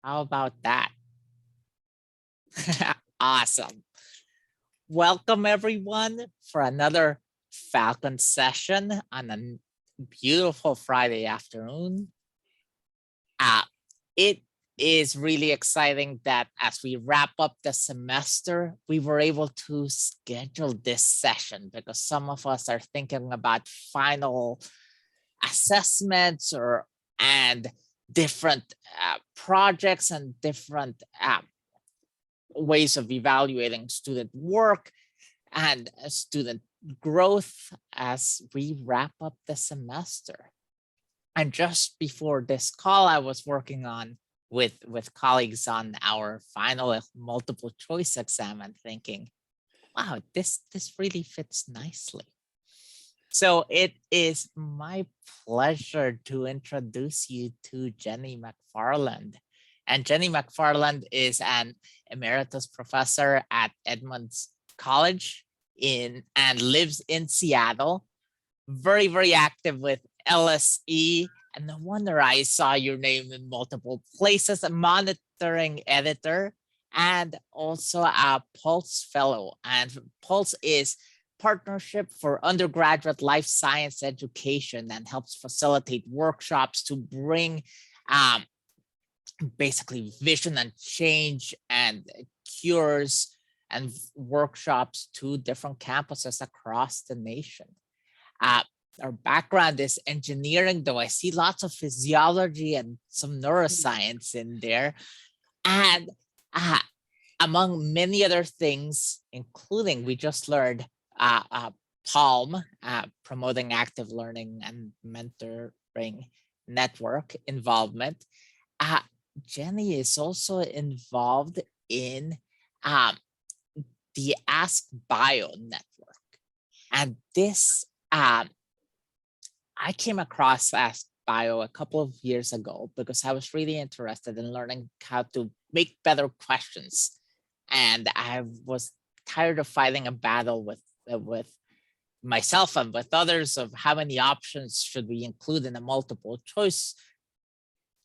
How about that? Awesome. Welcome everyone for another Falcon session on a beautiful Friday afternoon. It is really exciting that as we wrap up the semester, we were able to schedule this session because some of us are thinking about final assessments and different projects and different ways of evaluating student work and student growth as we wrap up the semester. And just before this call, I was working on with colleagues on our final multiple choice exam and thinking, wow, this really fits nicely. So it is my pleasure to introduce you to Jenny McFarland. And Jenny McFarland is an emeritus professor at Edmonds College and lives in Seattle. Very, very active with LSE. And no wonder I saw your name in multiple places, a monitoring editor and also a Pulse fellow. And Pulse is Partnership for Undergraduate Life Science Education and helps facilitate workshops to bring basically vision and change and cures and workshops to different campuses across the nation. Our background is engineering, though I see lots of physiology and some neuroscience in there. And among many other things, including we just learned PALM, Promoting Active Learning and Mentoring Network involvement. Jenny is also involved in the Ask Bio network. And this, I came across Ask Bio a couple of years ago because I was really interested in learning how to make better questions. And I was tired of fighting a battle with myself and with others of how many options should we include in a multiple choice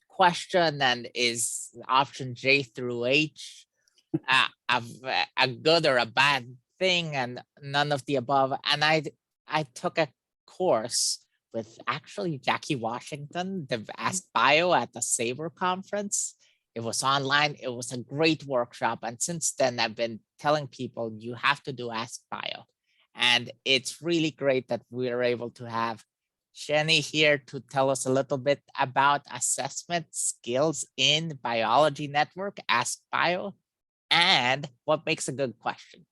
question, and is option J through H a good or a bad thing, and none of the above. And I took a course with actually Jackie Washington, the Ask Bio at the SABRE conference. It was online. It was a great workshop. And since then, I've been telling people you have to do Ask Bio. And it's really great that we're able to have Jenny here to tell us a little bit about assessment skills in biology network, Ask Bio, and what makes a good question.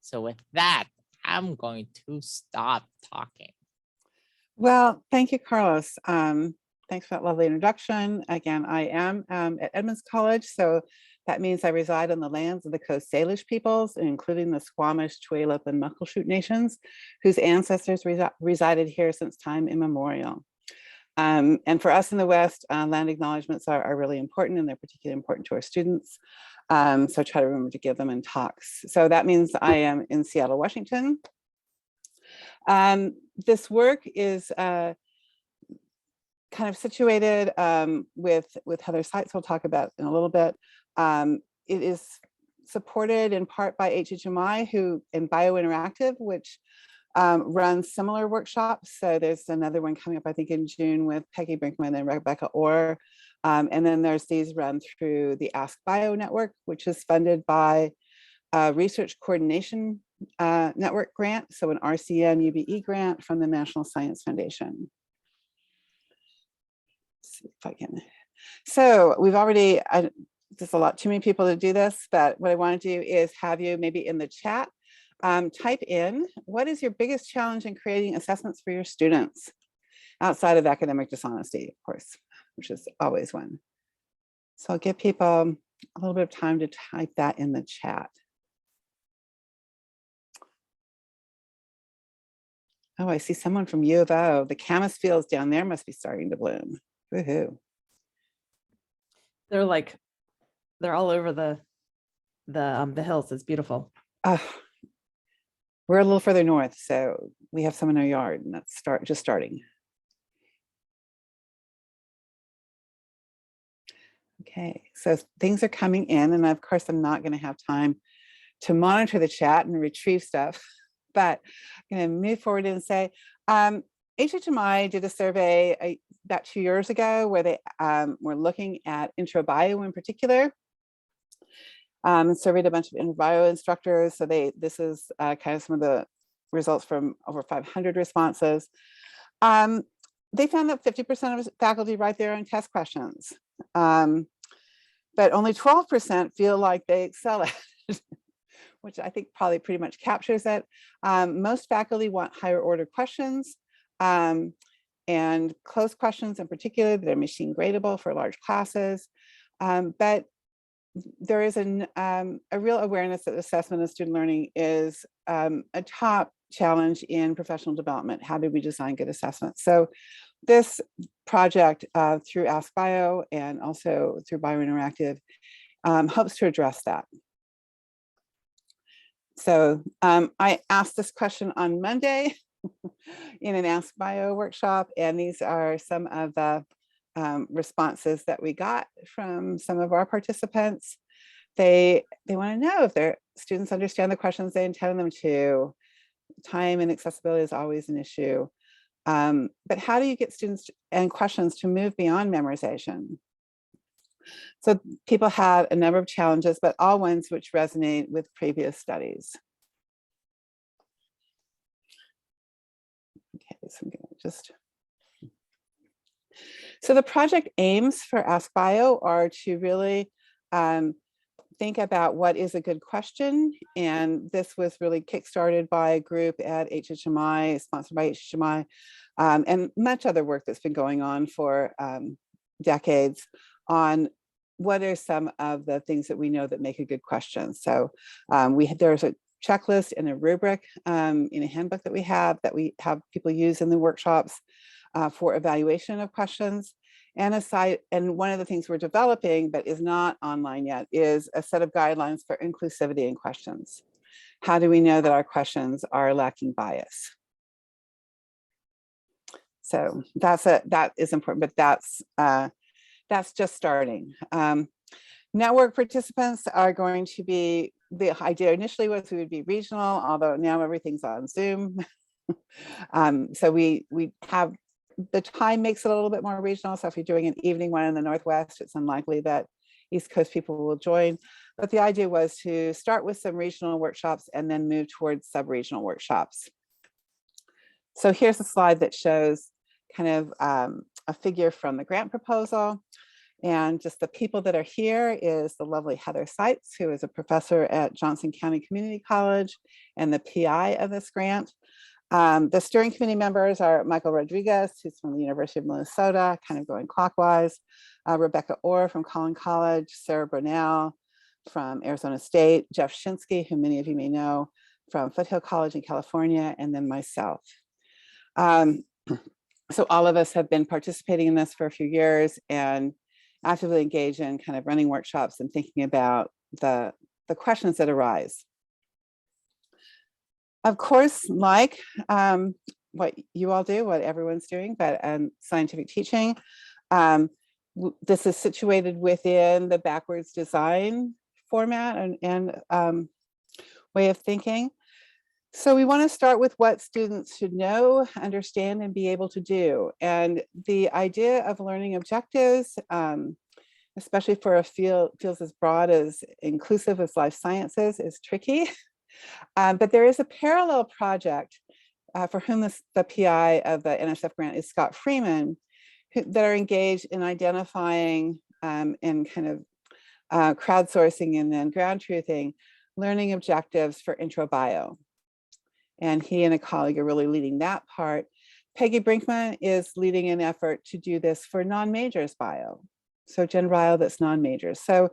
So with that, I'm going to stop talking. Well, thank you, Carlos. Thanks for that lovely introduction. Again, I am at Edmonds College, so that means I reside on the lands of the Coast Salish peoples, including the Squamish, Tulalip, and Muckleshoot nations, whose ancestors resided here since time immemorial. And for us in the West, land acknowledgements are really important, and they're particularly important to our students. So I try to remember to give them in talks. So that means I am in Seattle, Washington. This work is kind of situated with Heather Seitz, we'll talk about in a little bit. It is supported in part by HHMI and BioInteractive, which runs similar workshops. So there's another one coming up, I think, in June with Peggy Brinkman and Rebecca Orr. And then there's these run through the Ask Bio network, which is funded by a Research Coordination Network grant, so an RCN UBE grant from the National Science Foundation. Let's see if I can. So we've already, there's a lot too many people to do this, but what I want to do is have you maybe in the chat type in, what is your biggest challenge in creating assessments for your students outside of academic dishonesty, of course, which is always one. So I'll give people a little bit of time to type that in the chat. Oh, I see someone from U of O. The camas fields down there must be starting to bloom. Woohoo. They're all over the hills. It's beautiful. We're a little further north, so we have some in our yard, and that's just starting. Okay, so things are coming in, and of course, I'm not going to have time to monitor the chat and retrieve stuff, but I'm going to move forward and say, HHMI did a survey about 2 years ago where they were looking at intro bio in particular, surveyed a bunch of intro bio instructors. So this is kind of some of the results from over 500 responses. They found that 50% of faculty write their own test questions, but only 12% feel like they excel at it, which I think probably pretty much captures it. Most faculty want higher order questions and close questions in particular that are machine gradable for large classes. But there is a real awareness that assessment of student learning is a top challenge in professional development. How do we design good assessment? So this project through Ask Bio and also through Biointeractive hopes to address that. So I asked this question on Monday in an Ask Bio workshop, and these are some of the responses that we got from some of our participants. They want to know if their students understand the questions they intended them to. Time and accessibility is always an issue. But how do you get students and questions to move beyond memorization? So people had a number of challenges, but all ones which resonate with previous studies. Okay, so I'm gonna just. So the project aims for Ask Bio are to really think about what is a good question. And this was really kickstarted by a group at HHMI, sponsored by HHMI, and much other work that's been going on for decades on what are some of the things that we know that make a good question. So there's a checklist and a rubric in a handbook that we have people use in the workshops for evaluation of questions. And one of the things we're developing, but is not online yet, is a set of guidelines for inclusivity in questions. How do we know that our questions are lacking bias? So that is important, but that's just starting. Network participants are going to be, the idea initially was we would be regional, although now everything's on Zoom. So we have, the time makes it a little bit more regional. So if you're doing an evening one in the Northwest, it's unlikely that East Coast people will join. But the idea was to start with some regional workshops and then move towards sub-regional workshops. So here's a slide that shows kind of a figure from the grant proposal. And just the people that are here is the lovely Heather Seitz, who is a professor at Johnson County Community College and the PI of this grant. The steering committee members are Michael Rodriguez, who's from the University of Minnesota, kind of going clockwise, Rebecca Orr from Collin College, Sarah Brunel from Arizona State, Jeff Shinsky, who many of you may know from Foothill College in California, and then myself. So all of us have been participating in this for a few years and actively engaged in kind of running workshops and thinking about the questions that arise. Of course, like what you all do, what everyone's doing, but scientific teaching, this is situated within the backwards design format and way of thinking. So we want to start with what students should know, understand, and be able to do. And the idea of learning objectives, especially for a field feels as broad as inclusive as life sciences, is tricky. But there is a parallel project for whom the PI of the NSF grant is Scott Freeman, that are engaged in identifying and kind of crowdsourcing and then ground truthing learning objectives for intro bio. And he and a colleague are really leading that part. Peggy Brinkman is leading an effort to do this for non-majors bio. So gen bio that's non-majors. So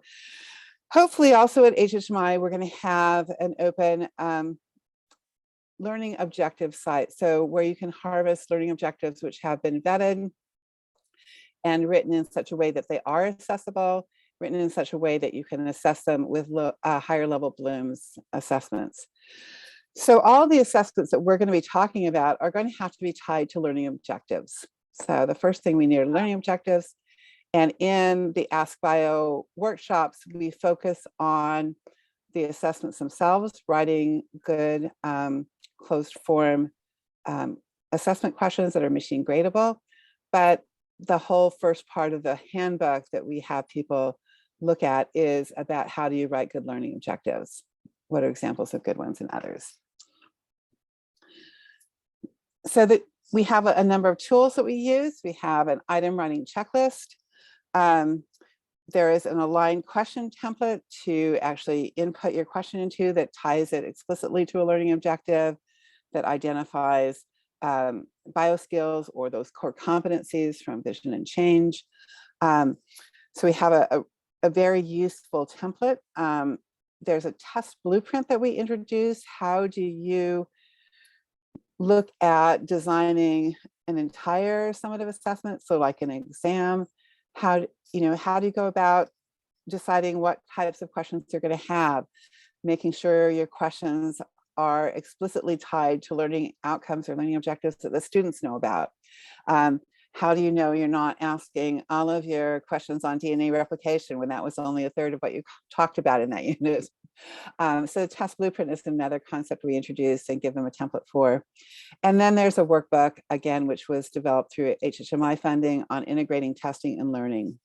hopefully also at HHMI, we're going to have an open learning objective site. So where you can harvest learning objectives which have been vetted and written in such a way that they are accessible, written in such a way that you can assess them with higher level Bloom's assessments. So all the assessments that we're going to be talking about are going to have to be tied to learning objectives. So the first thing we need are learning objectives. And in the Ask Bio workshops, we focus on the assessments themselves, writing good closed form assessment questions that are machine gradable. But the whole first part of the handbook that we have people look at is about how do you write good learning objectives? What are examples of good ones and others? So that we have a number of tools that we use. We have an item writing checklist. There is an aligned question template to actually input your question into that ties it explicitly to a learning objective, that identifies bio skills or those core competencies from vision and change. So we have a very useful template. There's a test blueprint that we introduce. How do you look at designing an entire summative assessment? So like an exam, how do you go about deciding what types of questions you're going to have, making sure your questions are explicitly tied to learning outcomes or learning objectives that the students know about. How do you know you're not asking all of your questions on DNA replication when that was only a third of what you talked about in that unit? So the test blueprint is another concept we introduced and give them a template for. And then there's a workbook, again, which was developed through HHMI funding on integrating testing and learning.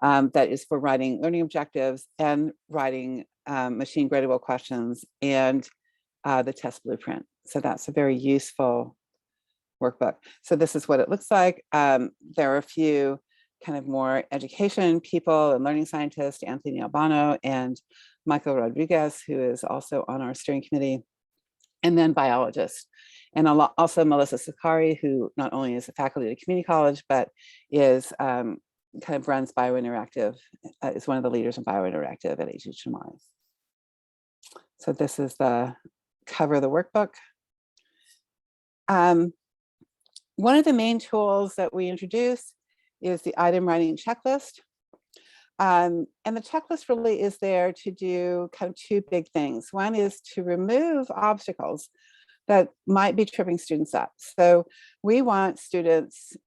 That is for writing learning objectives and writing machine gradable questions and the test blueprint. So that's a very useful workbook. So this is what it looks like. There are a few kind of more education people and learning scientists, Anthony Albano and Michael Rodriguez, who is also on our steering committee, and then biologists. And also Melissa Sakari, who not only is a faculty at a community college, but is kind of runs Biointeractive, is one of the leaders in Biointeractive at HHMI. So this is the cover of the workbook. One of the main tools that we introduce is the item writing checklist. And the checklist really is there to do kind of two big things. One is to remove obstacles that might be tripping students up. So we want students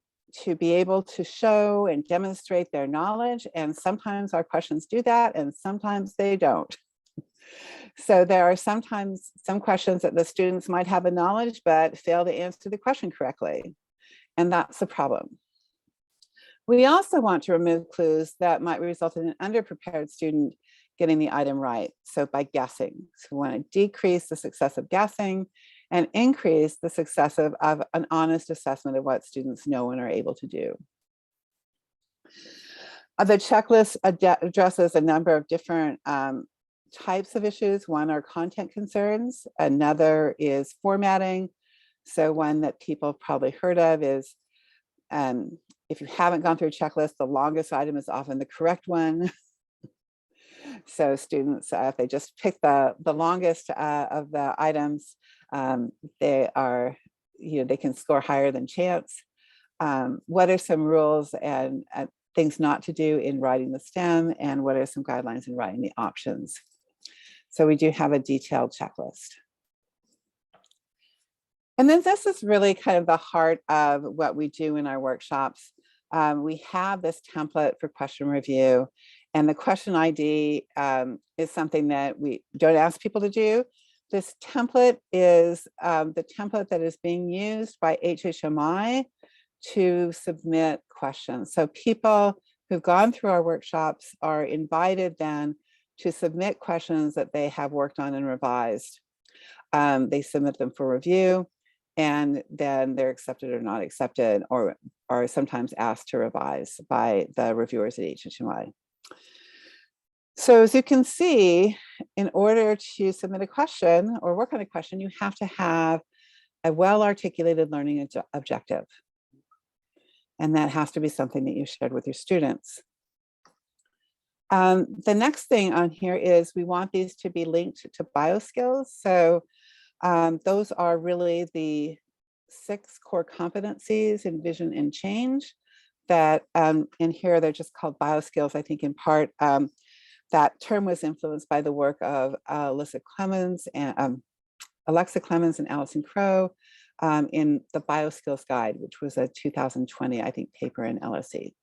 to be able to show and demonstrate their knowledge. And sometimes our questions do that, and sometimes they don't. So there are sometimes some questions that the students might have a knowledge, but fail to answer the question correctly. And that's a problem. We also want to remove clues that might result in an underprepared student getting the item right. So by guessing, so we want to decrease the success of guessing and increase the success of an honest assessment of what students know and are able to do. The checklist addresses a number of different types of issues. One are content concerns. Another is formatting. So one that people probably heard of is, if you haven't gone through a checklist, the longest item is often the correct one. So students, if they just pick the longest of the items, they can score higher than chance. What are some rules and things not to do in writing the STEM, and what are some guidelines in writing the options? So we do have a detailed checklist. And then this is really kind of the heart of what we do in our workshops. We have this template for question review, and the question ID is something that we don't ask people to do. This template is the template that is being used by HHMI to submit questions. So people who've gone through our workshops are invited then to submit questions that they have worked on and revised. They submit them for review, and then they're accepted or not accepted, or are sometimes asked to revise by the reviewers at HHMI. So as you can see, in order to submit a question or work on a question, you have to have a well-articulated learning objective. And that has to be something that you shared with your students. The next thing on here is we want these to be linked to bioskills. So those are really the 6 core competencies in vision and change that in here they're just called bioskills. I think in part that term was influenced by the work of Alexa Clemens and Allison Crow in the Bioskills Guide, which was a 2020, I think, paper in LSE.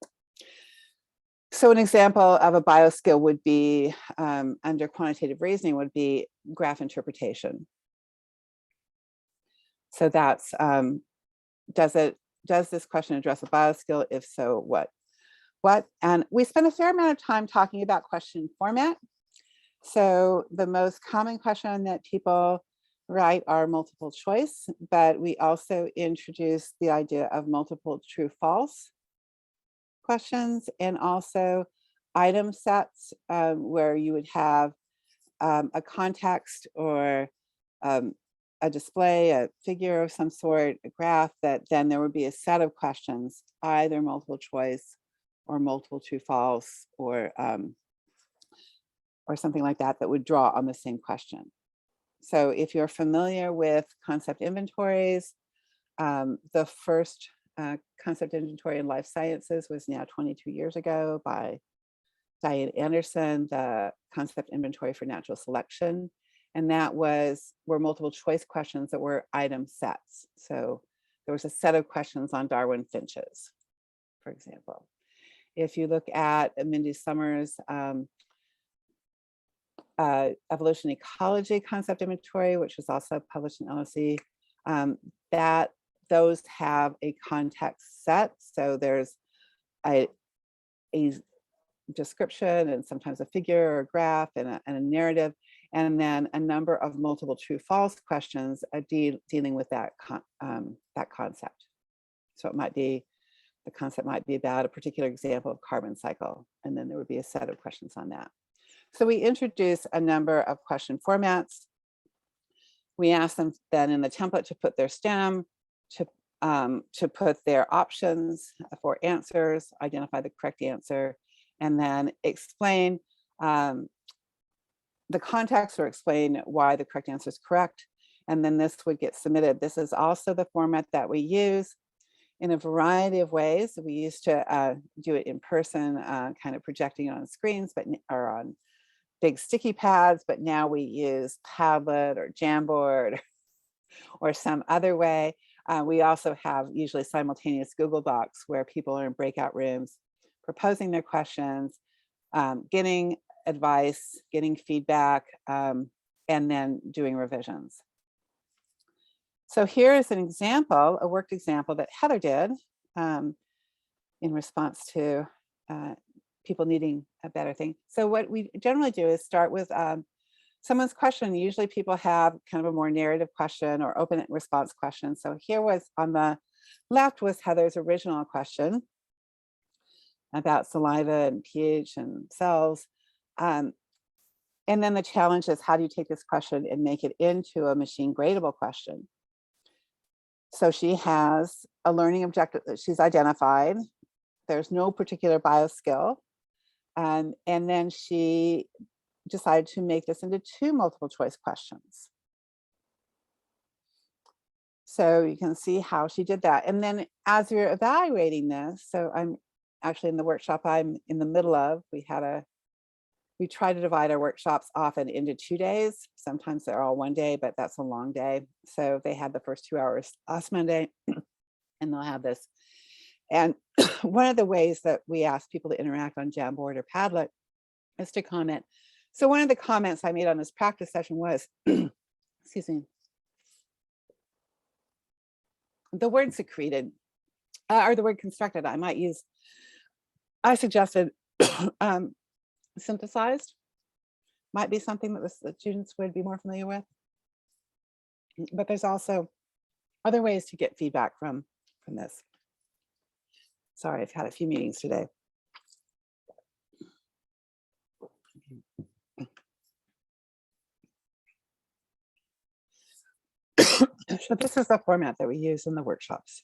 So an example of a bioskill would be, under quantitative reasoning, would be graph interpretation. So that's, does this question address a bioskill? If so, what? And we spent a fair amount of time talking about question format. So the most common question that people write are multiple choice, but we also introduced the idea of multiple true false questions, and also item sets, where you would have a context or a display, a figure of some sort, a graph, that then there would be a set of questions, either multiple choice or multiple true false, or something like that, that would draw on the same question. So if you're familiar with concept inventories, the first concept inventory in life sciences was now 22 years ago by Diane Anderson, the concept inventory for natural selection. And that were multiple choice questions that were item sets. So there was a set of questions on Darwin finches, for example. If you look at Mindy Summers' evolution ecology concept inventory, which was also published in LSE, those have a context set. So there's a description and sometimes a figure or a graph and a narrative, and then a number of multiple true false questions dealing with that concept. So it might be, the concept might be about a particular example of carbon cycle, and then there would be a set of questions on that. So we introduce a number of question formats. We ask them then in the template to put their STEM, to put their options for answers, identify the correct answer, and then explain the context or explain why the correct answer is correct. And then this would get submitted. This is also the format that we use in a variety of ways. We used to do it in person, kind of projecting it on screens, or on big sticky pads, but now we use Padlet or Jamboard or some other way. We also have usually simultaneous Google Docs where people are in breakout rooms proposing their questions, getting advice, getting feedback, and then doing revisions. So here is an example, a worked example that Heather did in response to people needing a better thing. So what we generally do is start with someone's question. Usually people have kind of a more narrative question or open response question. So here was, on the left was Heather's original question about saliva and pH and cells. And then the challenge is, how do you take this question and make it into a machine gradable question? So she has a learning objective that she's identified. There's no particular bioskill. And then she decided to make this into 2 multiple choice questions. So you can see how she did that. And then as you're evaluating this, so I'm actually in the workshop I'm in the middle of, we try to divide our workshops often into 2 days. Sometimes they're all 1 day, but that's a long day. So they had the first 2 hours last Monday, and they'll have this. And one of the ways that we ask people to interact on Jamboard or Padlet is to comment. So one of the comments I made on this practice session was, excuse me, the word secreted, or the word constructed, I suggested synthesized might be something that the students would be more familiar with. But there's also other ways to get feedback from this. Sorry, I've had a few meetings today. So this is the format that we use in the workshops.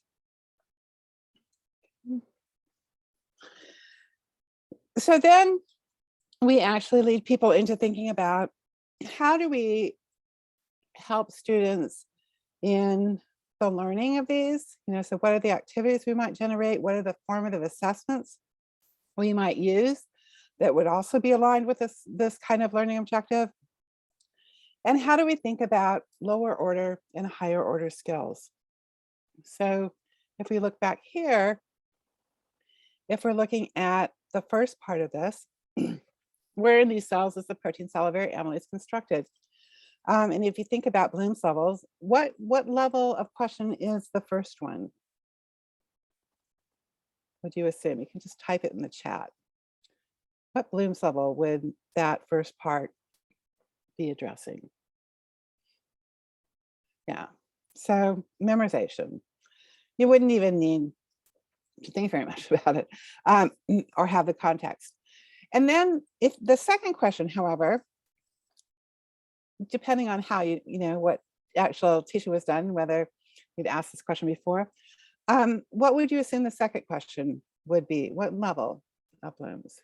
So then we actually lead people into thinking about, how do we help students in the learning of these? So what are the activities we might generate? What are the formative assessments we might use that would also be aligned with this kind of learning objective? And how do we think about lower order and higher order skills? So if we look back here, if we're looking at the first part of this, where in these cells is the protein salivary amylase constructed? And if you think about Bloom's levels, what level of question is the first one? What do you assume? You can just type it in the chat. What Bloom's level would that first part be addressing? Yeah, so memorization. You wouldn't even need to think very much about it or have the context. And then if the second question, however, depending on how you know, what actual teaching was done, whether you'd asked this question before, what would you assume the second question would be? What level of Bloom's?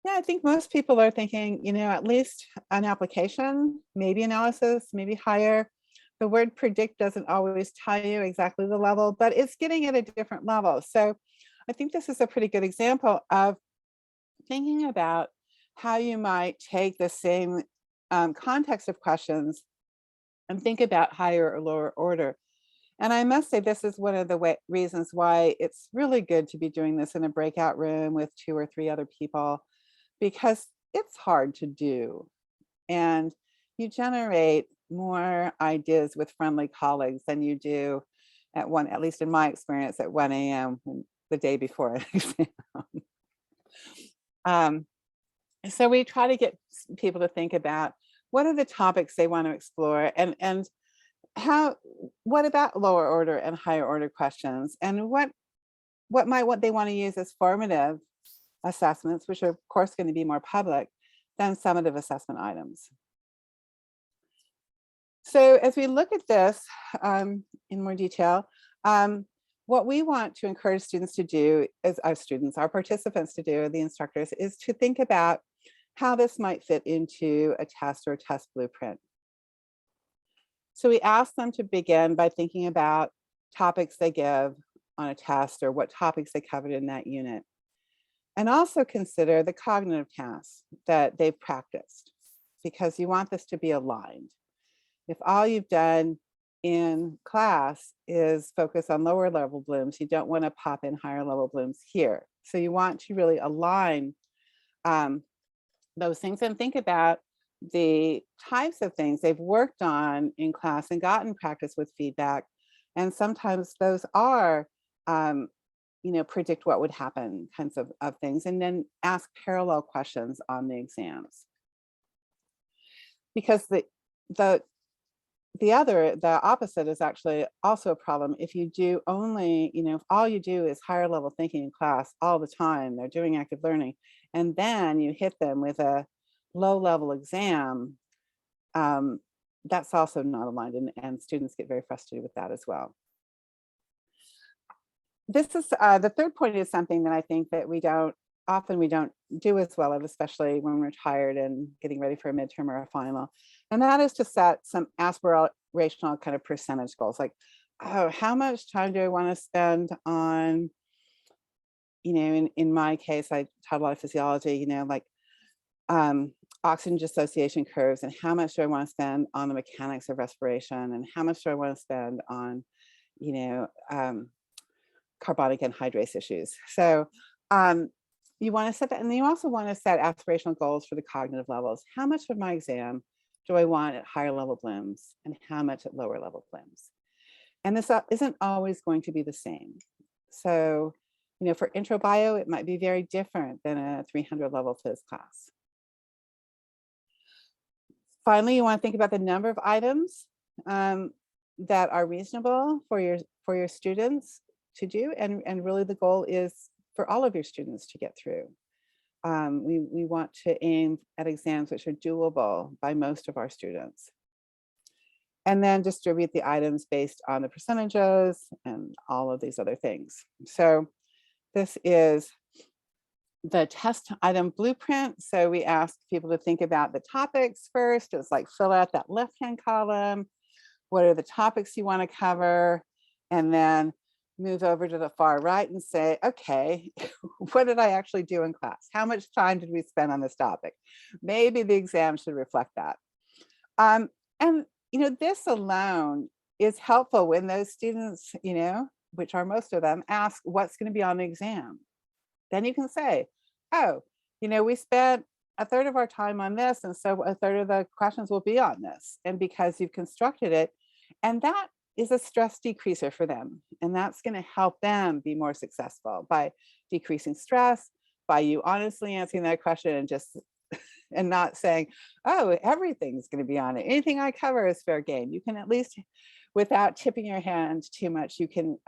Yeah, I think most people are thinking, you know, at least an application, maybe analysis, maybe higher. The word predict doesn't always tell you exactly the level, but it's getting at a different level. So I think this is a pretty good example of thinking about how you might take the same context of questions and think about higher or lower order. And I must say, this is one of the reasons why it's really good to be doing this in a breakout room with 2 or 3 other people, because it's hard to do. And you generate more ideas with friendly colleagues than you do at least in my experience, at 1 a.m. the day before an exam. So we try to get people to think about what are the topics they want to explore, and what about lower order and higher order questions, and what they want to use as formative assessments, which are of course going to be more public than summative assessment items. So as we look at this in more detail, what we want to encourage students to do, as our participants to do, the instructors, is to think about how this might fit into a test or a test blueprint. So we ask them to begin by thinking about topics they give on a test or what topics they covered in that unit. And also consider the cognitive tasks that they've practiced, because you want this to be aligned. If all you've done in class is focus on lower level Blooms, you don't want to pop in higher level Blooms here. So you want to really align those things and think about the types of things they've worked on in class and gotten practice with feedback. And sometimes those are, predict what would happen kinds of things, and then ask parallel questions on the exams. Because the opposite is actually also a problem. If you do only, if all you do is higher level thinking in class all the time, they're doing active learning, and then you hit them with a low level exam, that's also not aligned, and students get very frustrated with that as well. This is the third point is something that I think that we don't do as well of, especially when we're tired and getting ready for a midterm or a final. And that is to set some aspirational kind of percentage goals, like, oh, how much time do I want to spend on, in my case, I taught a lot of physiology, like oxygen dissociation curves, and how much do I want to spend on the mechanics of respiration, and how much do I want to spend on, carbonic anhydrase issues. So you want to set that, and then you also want to set aspirational goals for the cognitive levels. How much of my exam do I want at higher level Blooms, and how much at lower level Blooms? And this isn't always going to be the same. So, for intro bio, it might be very different than a 300 level phys class. Finally, you want to think about the number of items that are reasonable for your students to do, and really the goal is for all of your students to get through. We want to aim at exams which are doable by most of our students, and then distribute the items based on the percentages and all of these other things. So this is the test item blueprint. So we ask people to think about the topics first. It's like fill out that left-hand column. What are the topics you want to cover? And then move over to the far right and say, okay, what did I actually do in class? How much time did we spend on this topic? Maybe the exam should reflect that. And, this alone is helpful when those students, which are most of them, ask what's going to be on the exam. Then you can say, oh, we spent a third of our time on this, and so a third of the questions will be on this. And because you've constructed it, and that is a stress decreaser for them. And that's going to help them be more successful by decreasing stress, by you honestly answering that question and just and not saying, oh, everything's going to be on it. Anything I cover is fair game. You can at least, without tipping your hand too much, you can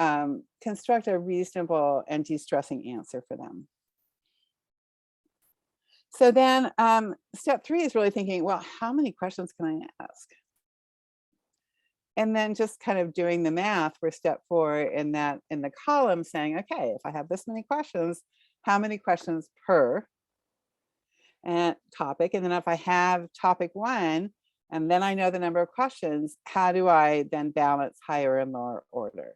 construct a reasonable and de-stressing answer for them. So then step 3 is really thinking, well, how many questions can I ask? And then just kind of doing the math for step 4 in the column saying, okay, if I have this many questions, how many questions per topic? And then if I have topic 1, and then I know the number of questions, how do I then balance higher and lower order?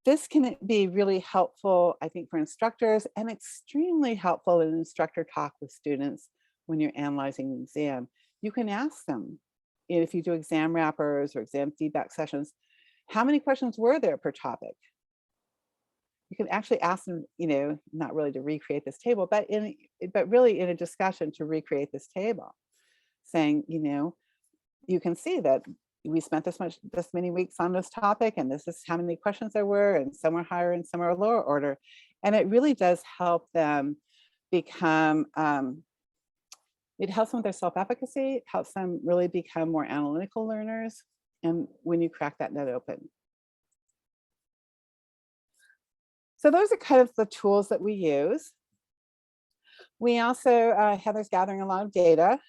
This can be really helpful, I think, for instructors, and extremely helpful in instructor talk with students when you're analyzing the exam. You can ask them, if you do exam wrappers or exam feedback sessions, how many questions were there per topic? You can actually ask them, not really to recreate this table, but really in a discussion to recreate this table, saying, you can see that we spent this many weeks on this topic, and this is how many questions there were, and some are higher and some are lower order. And it really does help them become, it helps them with their self-efficacy, it helps them really become more analytical learners, and when you crack that nut open. So those are kind of the tools that we use. We also, Heather's gathering a lot of data.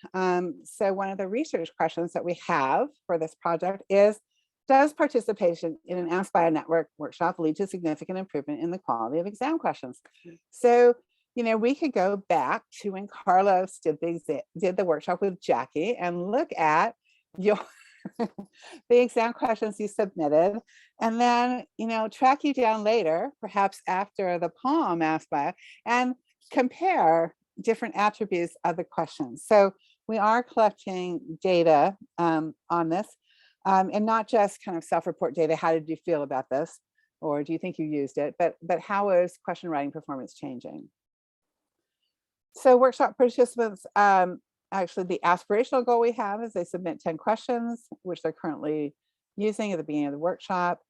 So one of the research questions that we have for this project is, does participation in an Ask by a Network workshop lead to significant improvement in the quality of exam questions? So, we could go back to when Carlos did the workshop with Jackie and look at your the exam questions you submitted, and then, track you down later, perhaps after the poem asked by, and compare different attributes of the questions. So we are collecting data on this, and not just kind of self-report data. How did you feel about this? Or do you think you used it? But how is question writing performance changing? So workshop participants, actually the aspirational goal we have is they submit 10 questions, which they're currently using at the beginning of the workshop.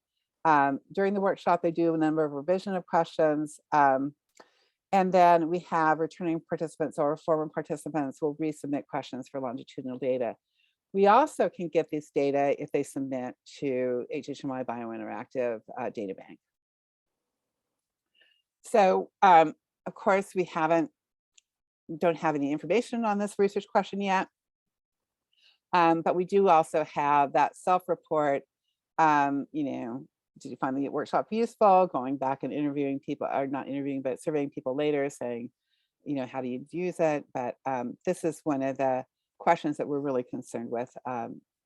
During the workshop, they do a number of revision of questions. And then we have returning participants or former participants will resubmit questions for longitudinal data. We also can get this data if they submit to HHMI Biointeractive Data Bank. So of course, we don't have any information on this research question yet. But we do also have that self-report, did you find the workshop useful? Going back and interviewing people, or not interviewing, but surveying people later, saying, how do you use it? But this is one of the questions that we're really concerned with,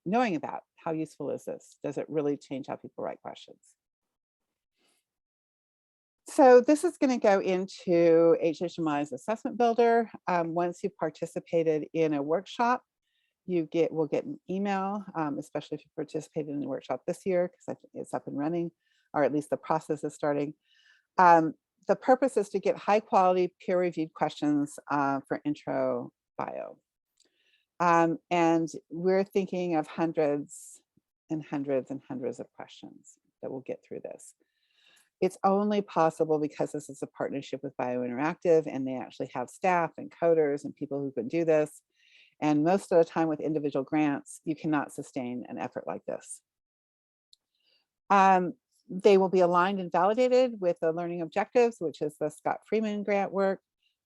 knowing about. How useful is this? Does it really change how people write questions? So this is going to go into HHMI's assessment builder. Once you've participated in a workshop, will get an email, especially if you participated in the workshop this year, because it's up and running, or at least the process is starting. The purpose is to get high quality peer-reviewed questions for intro bio. And we're thinking of hundreds and hundreds and hundreds of questions that will get through this. It's only possible because this is a partnership with Biointeractive, and they actually have staff and coders and people who can do this. And most of the time with individual grants, you cannot sustain an effort like this. They will be aligned and validated with the learning objectives, which is the Scott Freeman grant work,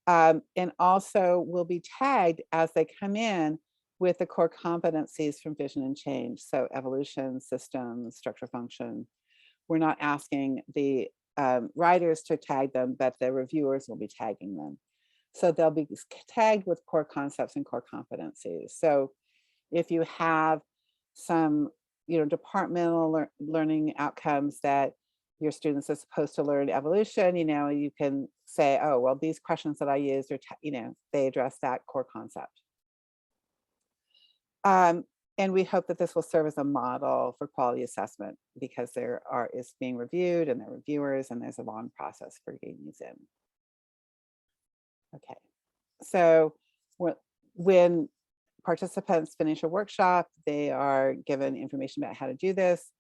and also will be tagged as they come in with the core competencies from vision and change. So evolution, systems, structure, function. We're not asking the writers to tag them, but the reviewers will be tagging them. So they'll be tagged with core concepts and core competencies. So if you have some, departmental learning outcomes that your students are supposed to learn evolution, you can say, oh, well, these questions that I used are, they address that core concept. And we hope that this will serve as a model for quality assessment, because is being reviewed and there are reviewers and there's a long process for getting these in. Okay, so when participants finish a workshop, they are given information about how to do this.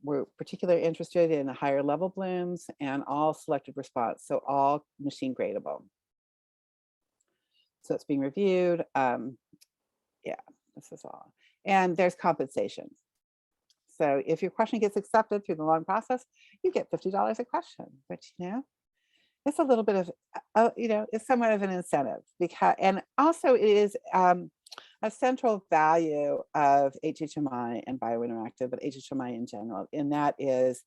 We're particularly interested in the higher level blooms and all selected response, so all machine gradable. So it's being reviewed. Yeah, this is all. And there's compensation. So if your question gets accepted through the long process, you get $50 a question, which, it's a little bit of, it's somewhat of an incentive, because, and also it is a central value of HHMI and biointeractive, but HHMI in general, and that is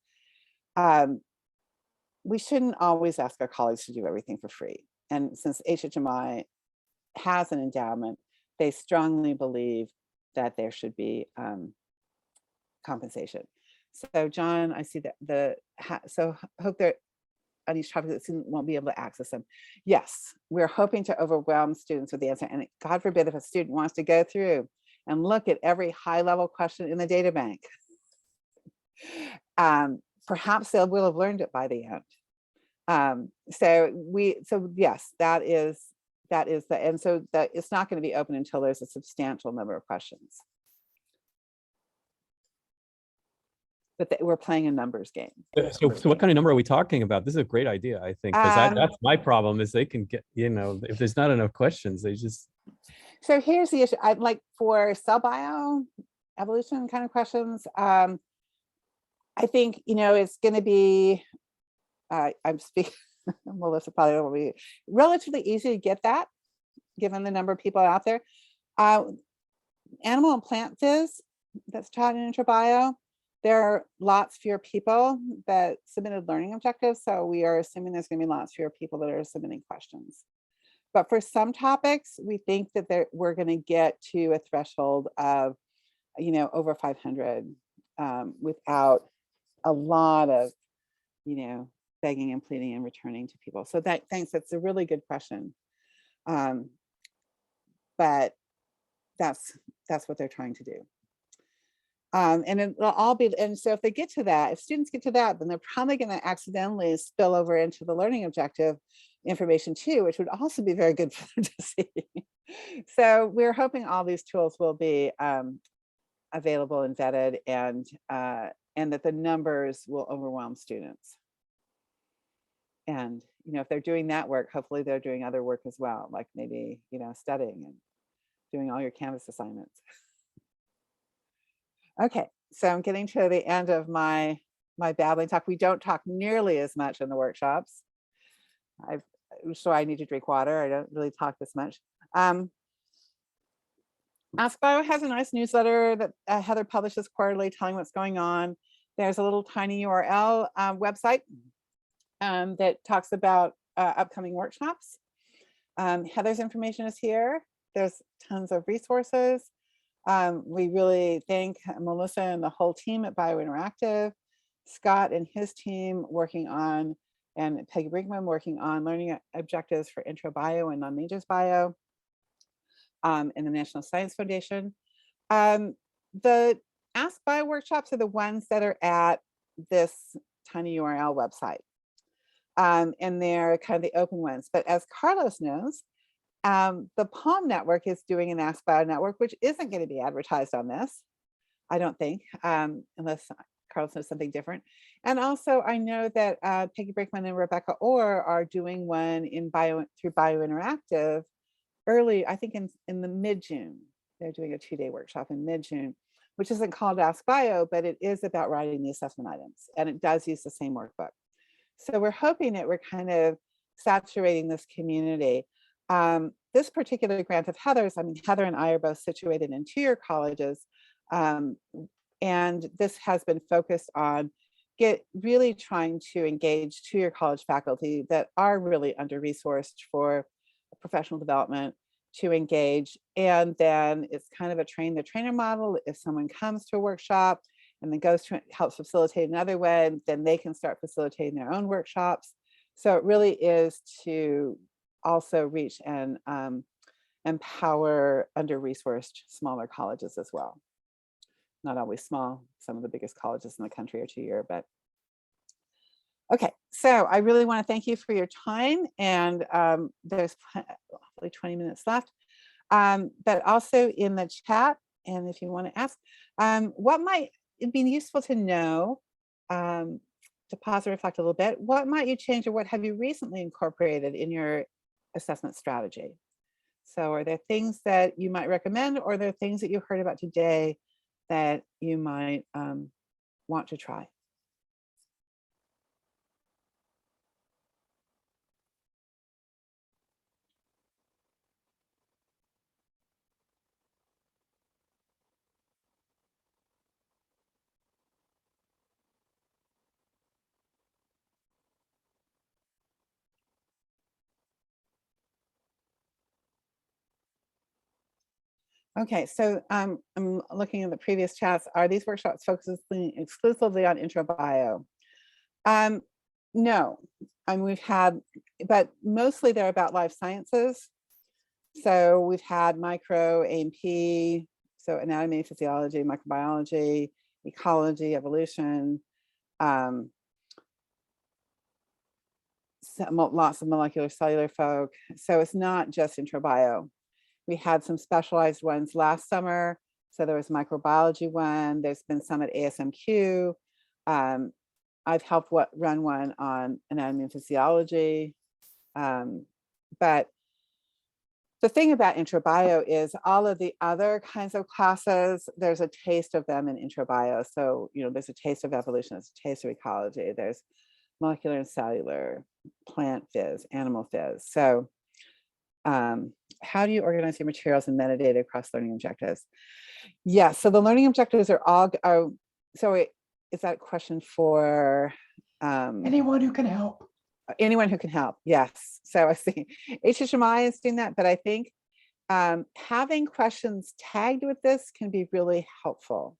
we shouldn't always ask our colleagues to do everything for free. And since HHMI has an endowment, they strongly believe that there should be compensation. So John, I see that so hope that on each topic the student won't be able to access them. Yes, we're hoping to overwhelm students with the answer. And God forbid if a student wants to go through and look at every high level question in the data bank. Perhaps they will have learned it by the end. So yes, that is and so that it's not going to be open until there's a substantial number of questions. But we're playing a numbers game. So what kind of number are we talking about? This is a great idea, I think, because that's my problem is they can get, if there's not enough questions, they just. So here's the issue. I'd like for cell bio evolution kind of questions. I think, it's going to be, I'm speaking, Melissa probably will be relatively easy to get that, given the number of people out there. Animal and plant phys that's taught in IntraBio. There are lots fewer people that submitted learning objectives, so we are assuming there's going to be lots fewer people that are submitting questions. But for some topics, we think that we're going to get to a threshold of, over 500 without a lot of, begging and pleading and returning to people. So thanks, that's a really good question. But that's what they're trying to do. And it'll all be, and so if they get to that, if students get to that, then they're probably going to accidentally spill over into the learning objective information too, which would also be very good for them to see. So we're hoping all these tools will be available and vetted, and that the numbers will overwhelm students. And if they're doing that work, hopefully they're doing other work as well, like maybe studying and doing all your Canvas assignments. Okay, so I'm getting to the end of my babbling talk. We don't talk nearly as much in the workshops. So I need to drink water. I don't really talk this much. Ask Bio has a nice newsletter that Heather publishes quarterly, telling what's going on. There's a little tiny URL website that talks about upcoming workshops. Heather's information is here. There's tons of resources. We really thank Melissa and the whole team at BioInteractive, Scott and his team working on, and Peggy Brinkman working on learning objectives for intro bio and non-majors bio, and the National Science Foundation. The Ask Bio workshops are the ones that are at this tiny URL website. And they're kind of the open ones. But as Carlos knows, the Palm Network is doing an Ask Bio network, which isn't going to be advertised on this, I don't think, unless Carlos knows something different. And also, I know that Peggy Brinkman and Rebecca Orr are doing one through BioInteractive early, I think in the mid-June. They're doing a 2-day workshop in mid-June, which isn't called Ask Bio, but it is about writing the assessment items, and it does use the same workbook. So we're hoping that we're kind of saturating this community. This particular grant of Heather's, Heather and I are both situated in 2-year colleges, and this has been focused on really trying to engage 2-year college faculty that are really under-resourced for professional development to engage. And then it's kind of a train the trainer model. If someone comes to a workshop and then goes to helps facilitate another way, then they can start facilitating their own workshops. So it really is to also reach and empower under-resourced smaller colleges as well. Not always small. Some of the biggest colleges in the country are 2-year, but okay. So I really want to thank you for your time, and there's hopefully 20 minutes left. But also in the chat, and if you want to ask, what might it be useful to know, to pause and reflect a little bit, what might you change or what have you recently incorporated in your assessment strategy? So are there things that you might recommend, or are there things that you heard about today that you might want to try? Okay, so I'm looking at the previous chats. Are these workshops focusing exclusively on intro bio? No, we've had, but mostly they're about life sciences. So we've had micro, A&P, so anatomy, physiology, microbiology, ecology, evolution, lots of molecular cellular folk. So it's not just intro bio. We had some specialized ones last summer. So there was a microbiology one. There's been some at ASMQ. I've helped run one on anatomy and physiology. But the thing about intro bio is all of the other kinds of classes, there's a taste of them in intro bio. So, there's a taste of evolution, there's a taste of ecology, there's molecular and cellular, plant phys, animal phys. So how do you organize your materials and metadata across learning objectives? Yes, so the learning objectives are all, is that a question for anyone who can help? Anyone who can help, yes. So I see HHMI is doing that, but I think having questions tagged with this can be really helpful.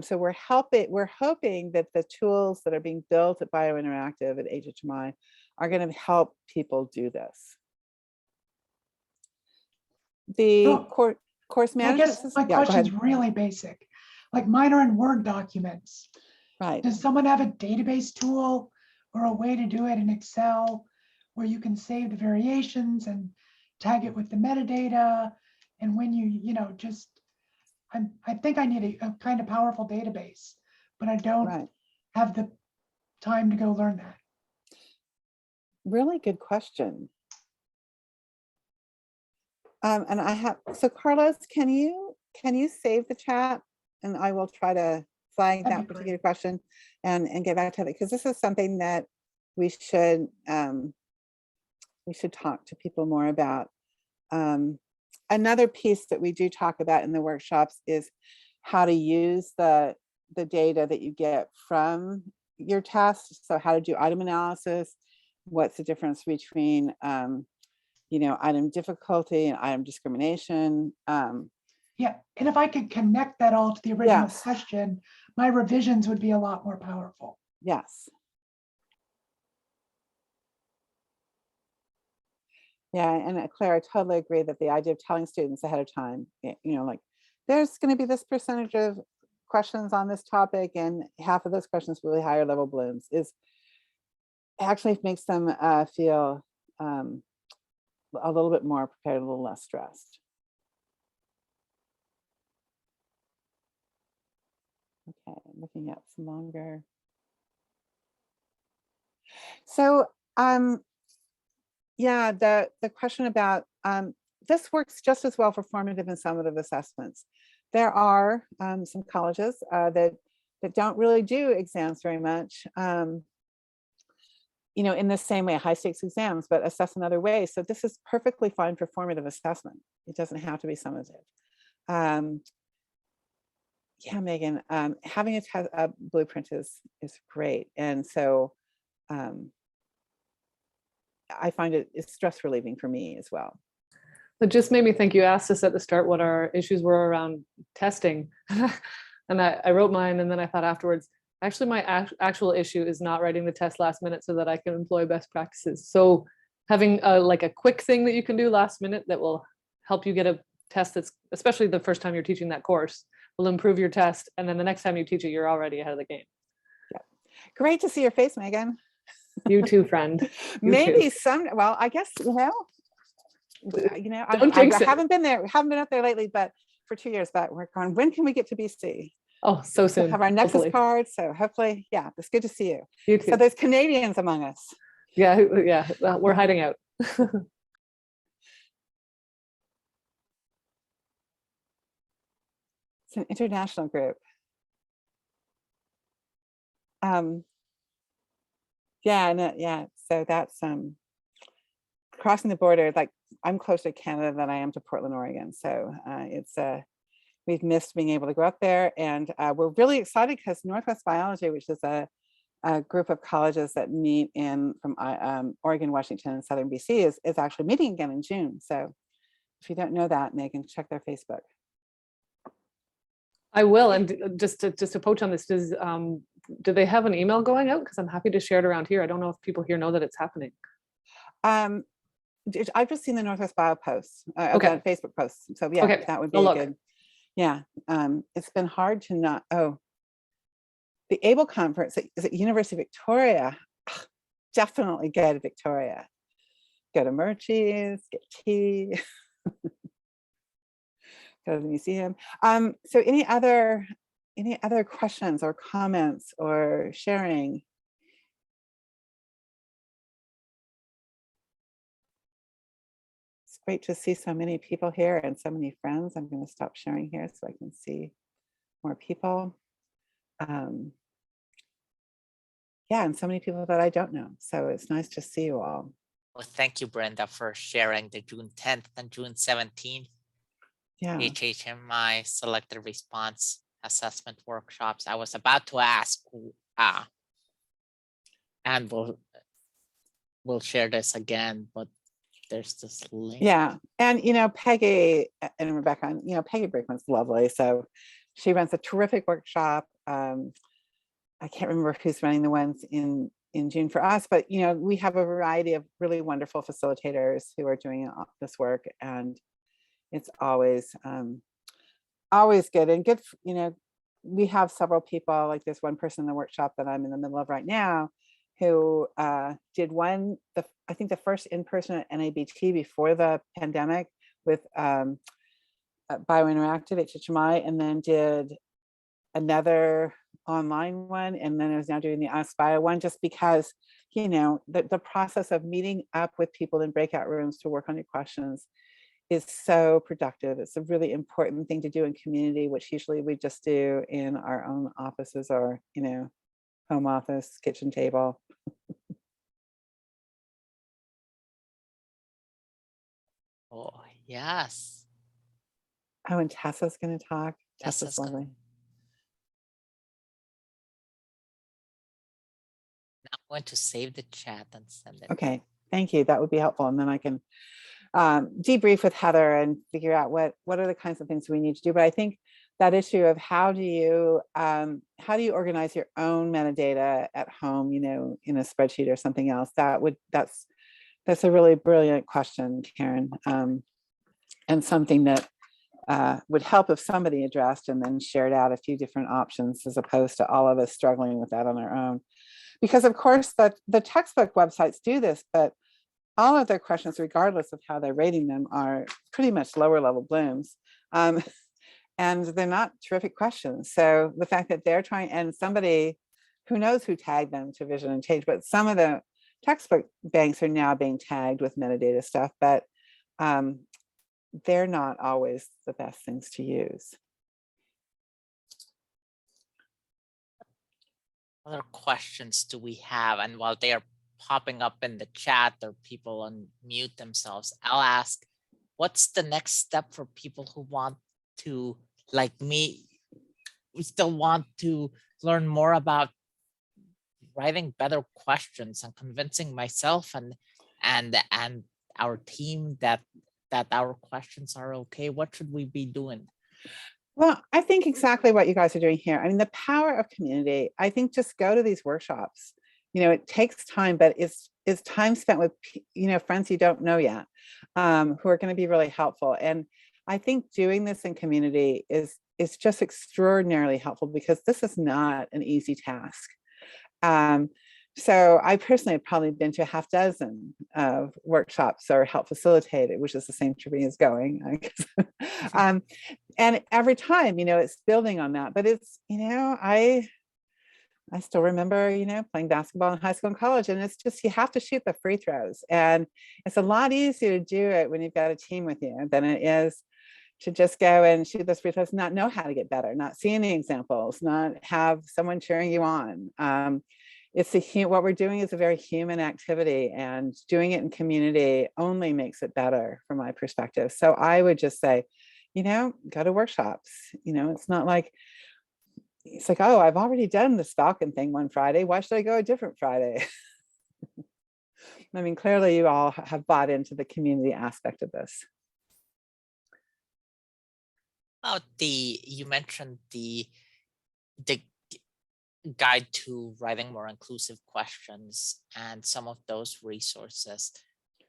So we're hoping that the tools that are being built at BioInteractive at HHMI are going to help people do this. The course management. I guess my question's really basic. Like mine are in Word documents. Right. Does someone have a database tool or a way to do it in Excel where you can save the variations and tag it with the metadata? And when I think I need a kind of powerful database, but I don't have the time to go learn that. Really good question. And so Carlos, can you save the chat, and I will try to flag that particular question and get back to it, because this is something that we should talk to people more about. Another piece that we do talk about in the workshops is how to use the data that you get from your tests. So how to do item analysis, what's the difference between item difficulty and item discrimination. Yeah, and if I could connect that all to the original question, my revisions would be a lot more powerful. Yes. Yeah, and Claire, I totally agree that the idea of telling students ahead of time, like there's going to be this percentage of questions on this topic, and half of those questions really higher level blooms, is actually makes them feel a little bit more prepared, a little less stressed. Okay, looking at some longer. So yeah, the question about this works just as well for formative and summative assessments. There are some colleges that don't really do exams very much, in the same way, high stakes exams, but assess in other ways. So this is perfectly fine for formative assessment. It doesn't have to be summative. Yeah, Megan, having a blueprint is great. And so I find it is stress relieving for me as well. It just made me think, you asked us at the start what our issues were around testing. And I wrote mine, and then I thought afterwards, actually my actual issue is not writing the test last minute so that I can employ best practices. So having like a quick thing that you can do last minute that will help you get a test that's, especially the first time you're teaching that course, will improve your test. And then the next time you teach it, you're already ahead of the game. Great to see your face, Megan. You too, friend. You Maybe too. well, I guess, Don't jinx I it. haven't been up there lately, but for 2 years, but we're going, when can we get to BC? Oh, so We'll soon. have our Nexus Hopefully. card. So hopefully, yeah, it's good to see you. You too. So there's Canadians among us. Yeah, yeah. We're hiding out. It's an international group. Yeah. So that's crossing the border. Like, I'm closer to Canada than I am to Portland, Oregon. So we've missed being able to go up there, and we're really excited because Northwest Biology, which is a group of colleges that meet from Oregon, Washington, and Southern BC, is actually meeting again in June. So if you don't know that, Megan, check their Facebook. I will. And just to poach on this, do they have an email going out? Because I'm happy to share it around here. I don't know if people here know that it's happening. I've just seen the Northwest Bio posts, Okay. Facebook posts. So yeah, Okay. that would be I'll look. good. Yeah, it's been hard to not. Oh, the ABLE conference is at University of Victoria. Definitely go to Victoria. Go to Murchie's, get tea. Go to the museum. So any other questions or comments or sharing? It's great to see so many people here and so many friends. I'm going to stop sharing here so I can see more people. Yeah, and so many people that I don't know. So it's nice to see you all. Well, thank you, Brenda, for sharing the June 10th and June 17th Yeah. HHMI selected response assessment workshops. I was about to ask, and we'll share this again, but there's this link. Yeah, and Peggy and Rebecca, Peggy Brickman's lovely. So she runs a terrific workshop. I can't remember who's running the ones in June for us, but we have a variety of really wonderful facilitators who are doing this work, and it's always good and good. We have several people, like there's one person in the workshop that I'm in the middle of right now who did I think the first in-person at NABT before the pandemic with Biointeractive HHMI, and then did another online one, and then is now doing the Ask Bio one, just because the process of meeting up with people in breakout rooms to work on your questions is so productive. It's a really important thing to do in community, which usually we just do in our own offices or home office, kitchen table. Oh, yes. Oh, and Tessa's going to talk. Tessa's Tessa's lovely. Now I'm going to save the chat and send it. Okay, thank you. That would be helpful. And then I can debrief with Heather and figure out what are the kinds of things we need to do. But I think that issue of how do you organize your own metadata at home, in a spreadsheet or something else, that's a really brilliant question, Karen, and something that would help if somebody addressed and then shared out a few different options, as opposed to all of us struggling with that on our own. Because of course the textbook websites do this, but all of their questions, regardless of how they're rating them, are pretty much lower level blooms. And they're not terrific questions. So the fact that they're trying, and somebody who knows who tagged them to Vision and Change, but some of the textbook banks are now being tagged with metadata stuff, but they're not always the best things to use. What other questions do we have? And while they are popping up in the chat or people unmute themselves, I'll ask, what's the next step for people who want to, like me, we still want to learn more about writing better questions and convincing myself and our team that our questions are okay? What should we be doing? Well, I think exactly what you guys are doing here. I mean, the power of community, I think just go to these workshops, it takes time, but it's time spent with, friends you don't know yet, who are going to be really helpful. And I think doing this in community is just extraordinarily helpful, because this is not an easy task. So I personally have probably been to a half dozen of workshops or help facilitated, which is the same to me as going. I guess. And every time, it's building on that. But it's, I still remember, playing basketball in high school and college, and it's just, you have to shoot the free throws. And it's a lot easier to do it when you've got a team with you than it is to just go and shoot those free throws, not know how to get better, not see any examples, not have someone cheering you on. What we're doing is a very human activity, and doing it in community only makes it better from my perspective. So I would just say, go to workshops. It's not like, it's like, oh, I've already done this Falcon thing one Friday. Why should I go a different Friday? I mean, clearly you all have bought into the community aspect of this. You mentioned the guide to writing more inclusive questions and some of those resources.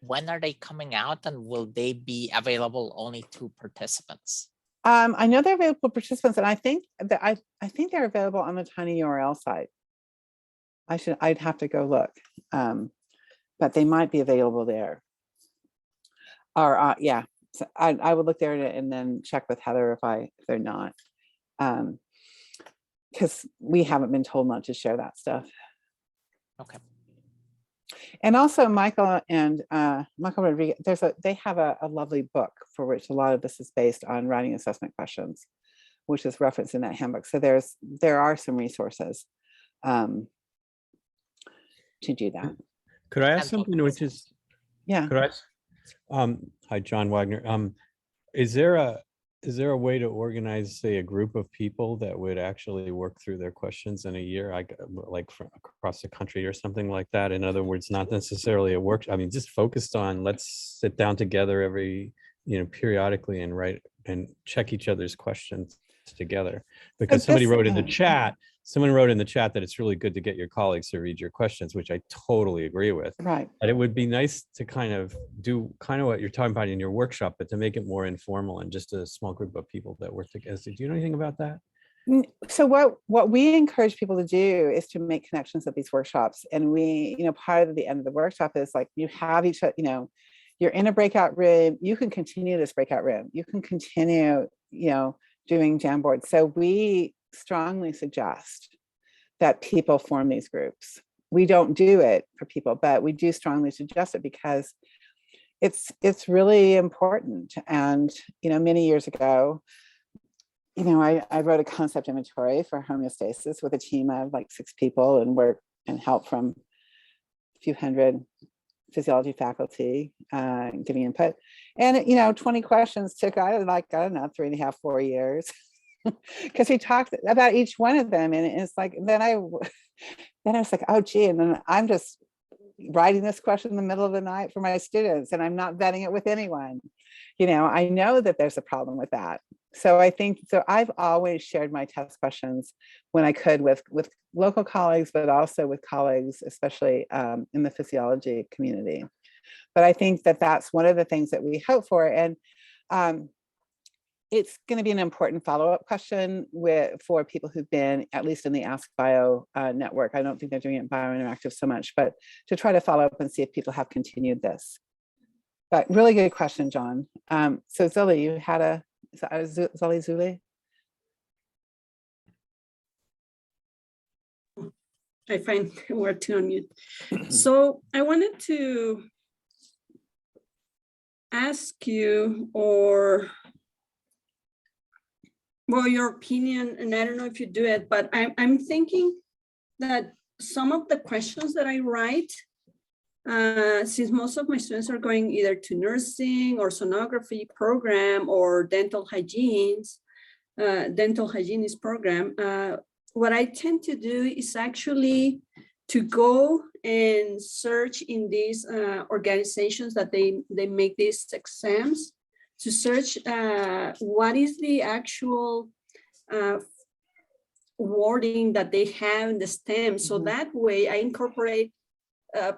When are they coming out, and will they be available only to participants? I know they're available to participants, and I think that I think they're available on the Tiny URL site. I'd have to go look, but they might be available there. Or yeah, so I would look there and then check with Heather if they're not, because we haven't been told not to share that stuff. Okay. And also Michael Rodriguez, they have a lovely book for which a lot of this is based on writing assessment questions, which is referenced in that handbook. So there are some resources to do that. Could I ask something, which is, Yeah. could I, hi, John Wagner. Is there a way to organize, say, a group of people that would actually work through their questions in a year, like from across the country or something like that? In other words, not necessarily a workshop. I mean, just focused on, let's sit down together every, periodically and write and check each other's questions together. Because somebody wrote in the chat, that it's really good to get your colleagues to read your questions, which I totally agree with. Right. But it would be nice to kind of do what you're talking about in your workshop, but to make it more informal and just a small group of people that work together. Do you know anything about that? So what we encourage people to do is to make connections at these workshops. And we, part of the end of the workshop is like, you have each, you're in a breakout room, you can continue this breakout room. You can continue, doing Jamboard. So we strongly suggest that people form these groups. We don't do it for people, but we do strongly suggest it because it's really important. And, many years ago, I wrote a concept inventory for homeostasis with a team of like 6 people and help from a few hundred physiology faculty giving input. And, 20 questions took, I don't know, 3.5, 4 years. Because we talked about each one of them, and it's like, then I was like, oh gee, and then I'm just writing this question in the middle of the night for my students, and I'm not vetting it with anyone. I know that there's a problem with that. So I've always shared my test questions when I could with local colleagues, but also with colleagues, especially in the physiology community. But I think that that's one of the things that we hope for. And it's going to be an important follow-up question for people who've been at least in the Ask Bio network. I don't think they're doing it in Biointeractive so much, but to try to follow up and see if people have continued this. But really good question, John. So Zuli, you had Zuli? I find where to unmute. So I wanted to ask you, your opinion, and I don't know if you do it, but I'm thinking that some of the questions that I write, since most of my students are going either to nursing or sonography program or dental hygienist program, what I tend to do is actually to go and search in these organizations that they make these exams, to search what is the actual wording that they have in the STEM. So Mhm. that way I incorporate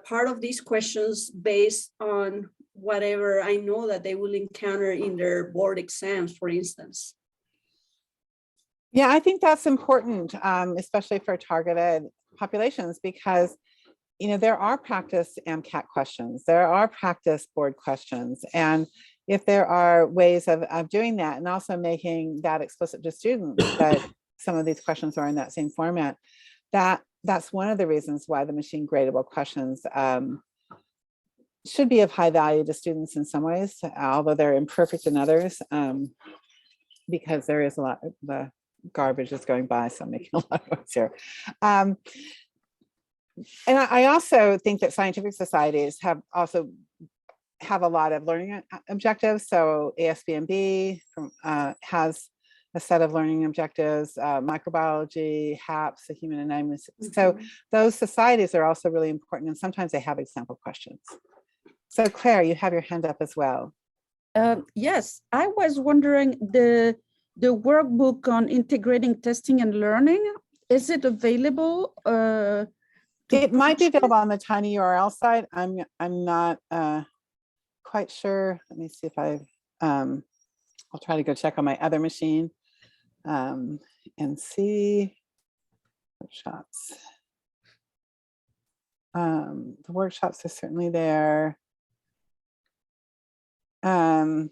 part of these questions based on whatever I know that they will encounter in their board exams, for instance. Yeah, I think that's important, especially for targeted populations, because there are practice MCAT questions, there are practice board questions, and if there are ways of doing that and also making that explicit to students that some of these questions are in that same format, that's one of the reasons why the machine gradable questions should be of high value to students in some ways, although they're imperfect in others, because there is a lot, the garbage is going by, so I'm making a lot of noise here. And I also think that scientific societies have a lot of learning objectives. So ASBMB has a set of learning objectives, microbiology, HAPS, the human anatomy. So those societies are also really important, and sometimes they have example questions. So Claire, you have your hand up as well. Yes, I was wondering, the workbook on integrating testing and learning, is it available? It might be available on the Tiny URL site. I'm not quite sure. Let me see if I'll try to go check on my other machine and see workshops. The workshops are certainly there. The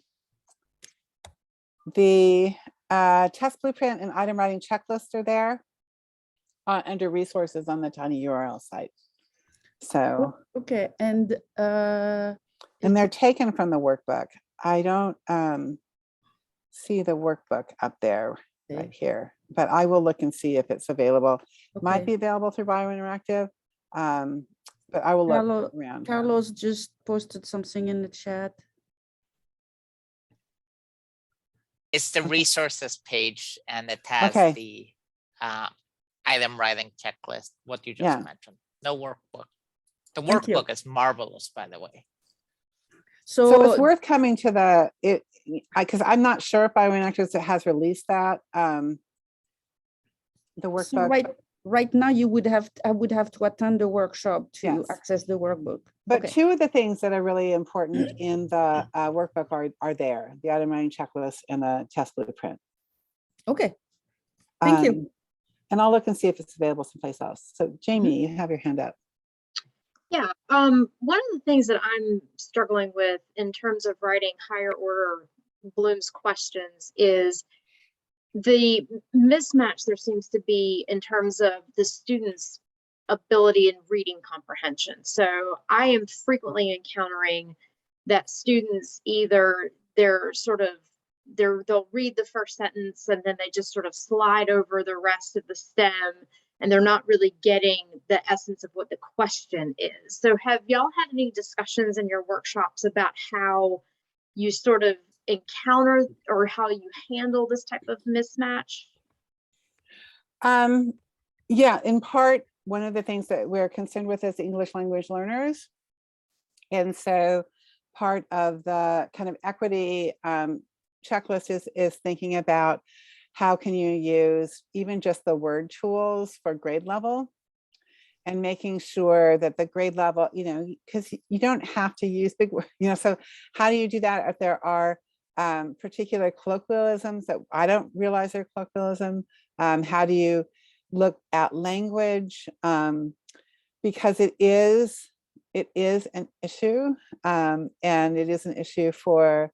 test blueprint and item writing checklist are there under resources on the Tiny URL site. So okay, and they're taken from the workbook. I don't see the workbook up there right here, but I will look and see if it's available. Might be available through Biointeractive, but I will look around. Carlos just posted something in the chat. It's the resources page, and it has the item writing checklist, what you just mentioned. No workbook. The workbook is marvelous, by the way. So it's worth coming to because I'm not sure if Biointeractive has released that, the workbook. So right now I would have to attend the workshop to access the workbook. But two of the things that are really important in the workbook are there, the item writing checklist and the test blueprint. Okay, thank you. And I'll look and see if it's available someplace else. So Jamie, you have your hand up. Yeah, one of the things that I'm struggling with in terms of writing higher order Bloom's questions is the mismatch there seems to be in terms of the students' ability in reading comprehension. So I am frequently encountering that students either they'll read the first sentence and then they just sort of slide over the rest of the stem, and they're not really getting the essence of what the question is. So have y'all had any discussions in your workshops about how you sort of encounter or how you handle this type of mismatch? Yeah, in part, one of the things that we're concerned with is English language learners. And so part of the kind of equity checklist is thinking about how can you use even just the word tools for grade level, and making sure that the grade level, because you don't have to use big words, so how do you do that if there are particular colloquialisms that I don't realize are colloquialism? How do you look at language? Because it is an issue, and it is an issue for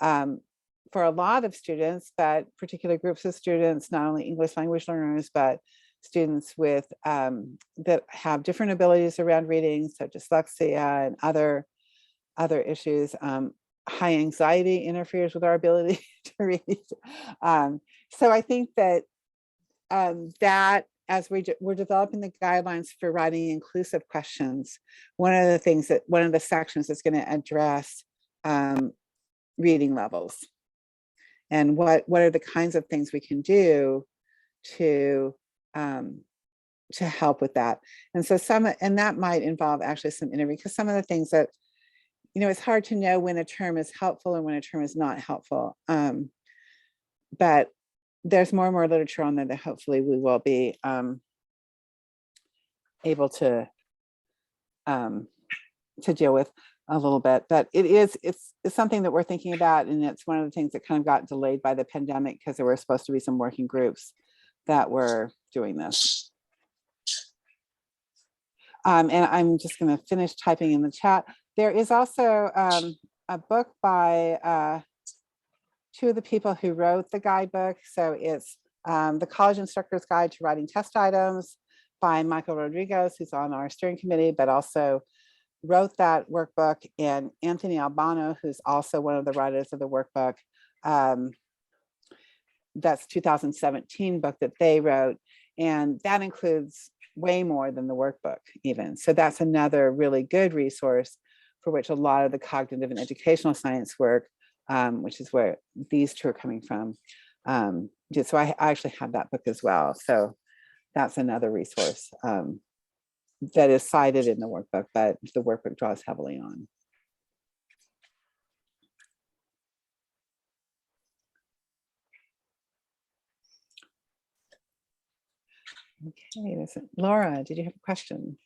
a lot of students, but particular groups of students, not only English language learners, but students with that have different abilities around reading, so dyslexia and other issues. High anxiety interferes with our ability to read. So I think that that as we're developing the guidelines for writing inclusive questions, one of the sections is going to address reading levels, and what are the kinds of things we can do to help with that. And so and that might involve actually some interview, because some of the things that, it's hard to know when a term is helpful and when a term is not helpful. But there's more and more literature on there that hopefully we will be able to deal with a little bit. But it's something that we're thinking about, and it's one of the things that kind of got delayed by the pandemic because there were supposed to be some working groups that were doing this. And I'm just going to finish typing in the chat. There is also a book by two of the people who wrote the guidebook. So it's the College Instructor's Guide to Writing Test Items by Michael Rodriguez, who's on our steering committee, but also wrote that workbook, and Anthony Albano, who's also one of the writers of the workbook. That's 2017 book that they wrote, and that includes way more than the workbook even. So that's another really good resource for which a lot of the cognitive and educational science work, which is where these two are coming from. So I actually have that book as well. So that's another resource that is cited in the workbook, but the workbook draws heavily on. Okay, Laura, did you have a question?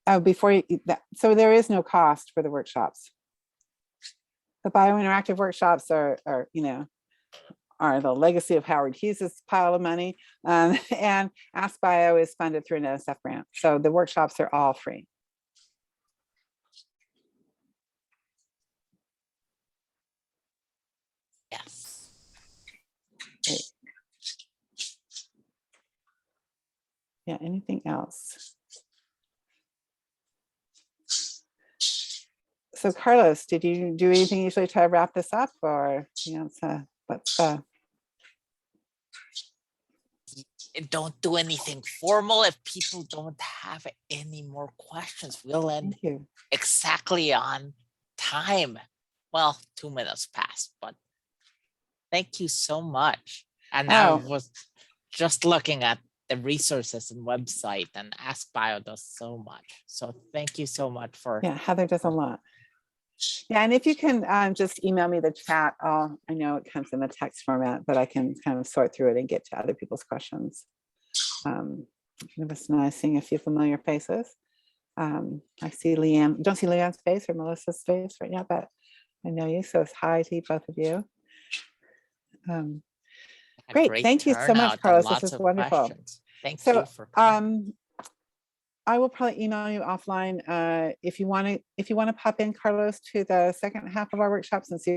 Oh, before you, so there is no cost for the workshops. The biointeractive workshops are the legacy of Howard Hughes's pile of money, and Ask Bio is funded through an NSF grant. So the workshops are all free. Yes. Great. Yeah, anything else? So Carlos, did you do anything usually to wrap this up, or what's Don't do anything formal. If people don't have any more questions, we'll end exactly on time. Well, 2 minutes past, but thank you so much. And I was just looking at the resources and website, and Ask Bio does so much. So thank you so much for. Yeah, Heather does a lot. Yeah, and if you can just email me the chat, I know it comes in the text format, but I can kind of sort through it and get to other people's questions. It was nice seeing a few familiar faces. I see Leanne, don't see Leanne's face or Melissa's face right now, but I know you, so it's hi to both of you. Great, thank you so much, Carlos. This is wonderful. Thank you for coming. I will probably email you offline if you want to pop in, Carlos, to the second half of our workshops and see